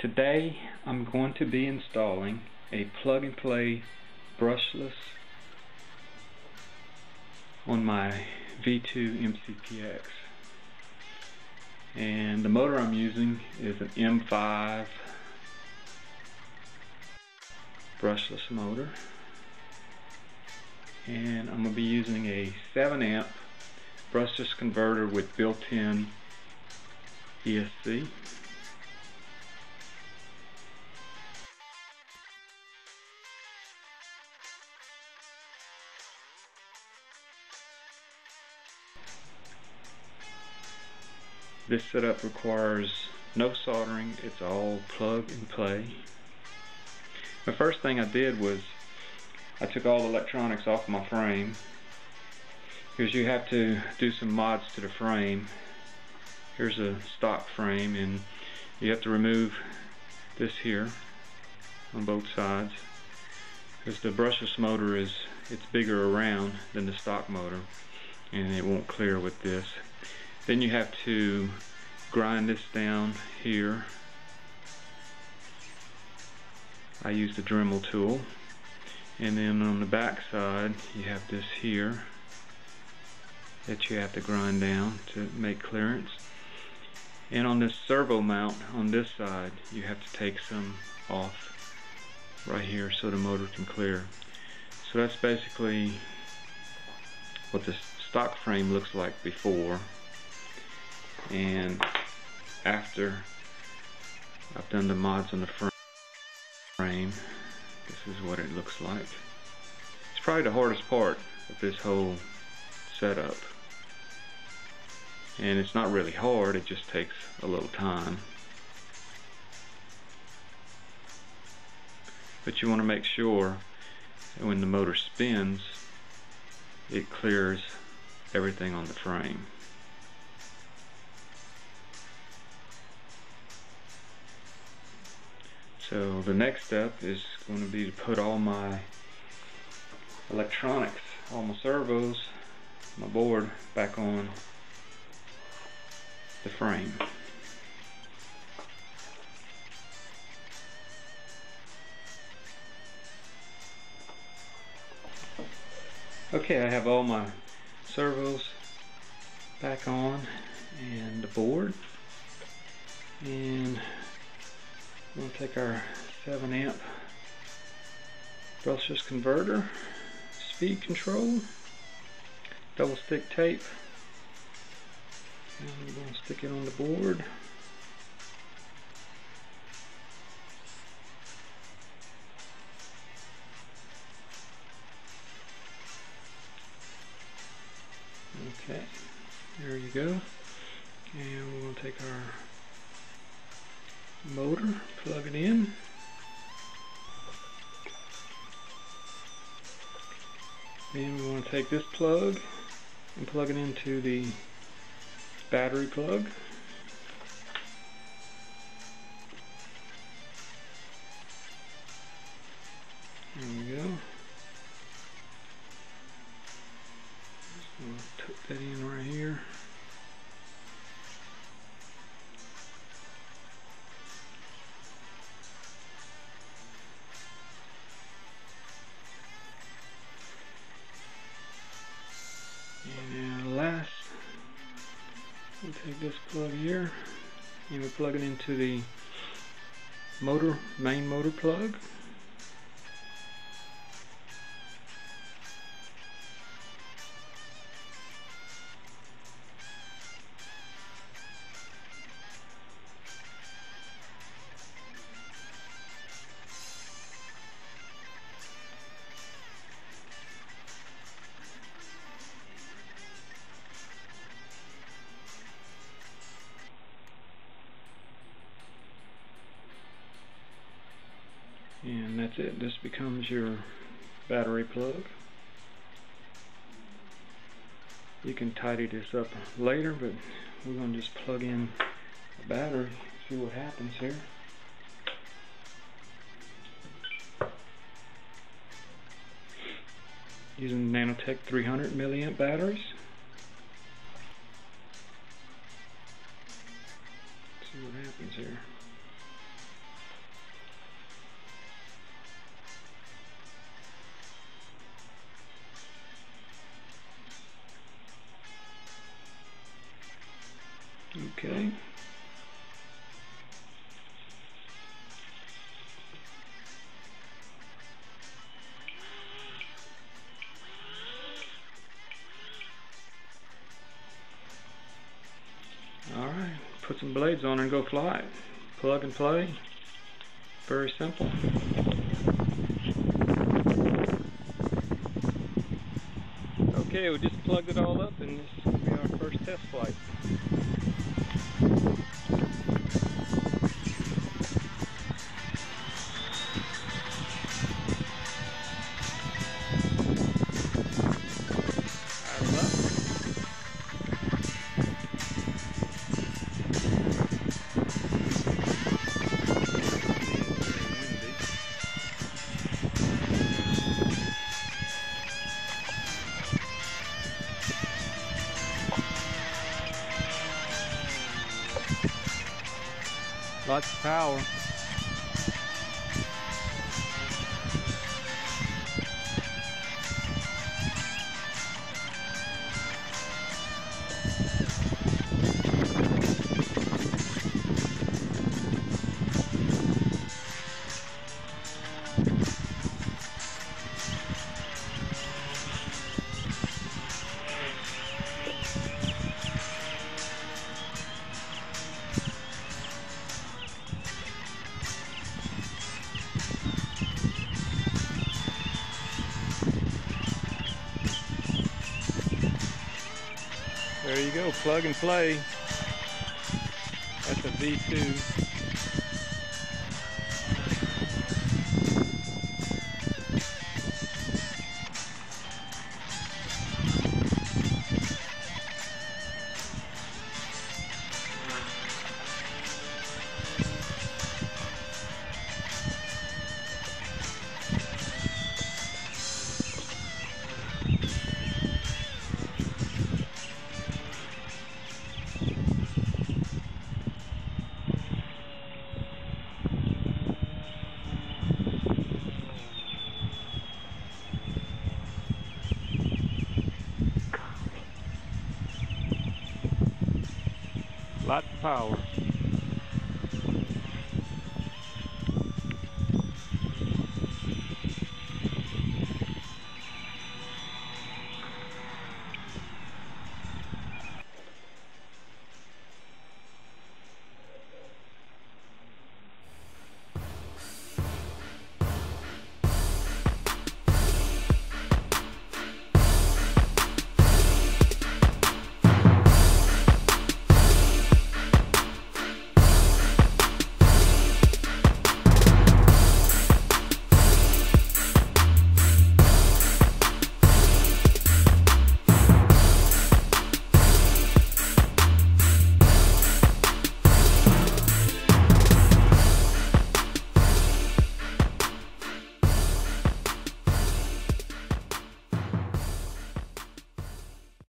Today I'm going to be installing a plug-and-play brushless on my V2 Mcpx, and the motor I'm using is an M5 brushless motor, and I'm going to be using a 7 amp brushless converter with built-in ESC. This setup requires no soldering, it's all plug and play. The first thing I did was I took all the electronics off my frame, because you have to do some mods to the frame. Here's a stock frame, and you have to remove this here on both sides, because the brushless motor it's bigger around than the stock motor, and it won't clear with this. Then you have to grind this down here. I use the Dremel tool. And then on the back side you have this here that you have to grind down to make clearance. And on this servo mount on this side you have to take some off right here so the motor can clear. So that's basically what the stock frame looks like before and after I've done the mods on the frame. This is what it looks like. It's probably the hardest part of this whole setup, and it's not really hard, it just takes a little time. But you want to make sure that when the motor spins it clears everything on the frame. So the next step is going to be to put all my electronics, all my servos, my board back on the frame. Okay, I have all my servos back on and the board, and we'll take our 7 amp brushless converter, speed control, double stick tape, and we're going to stick it on the board. Okay, there you go. And we're going to take our motor, plug it in, then we want to take this plug and plug it into the battery plug. There we go. Just going to tuck that in right here. And last, we'll take this plug here and we'll plug it into the motor, main motor plug. And that's it. This becomes your battery plug. You can tidy this up later, but we're going to just plug in the battery, see what happens here. Using Nanotech 300 milliamp batteries. See what happens here. Okay. Alright, put some blades on and go fly it. Plug and play. Very simple. Okay, we just plugged it all up and this is going to be our first test flight. Lots of power. There you go, plug and play. That's a V2. Lots of power.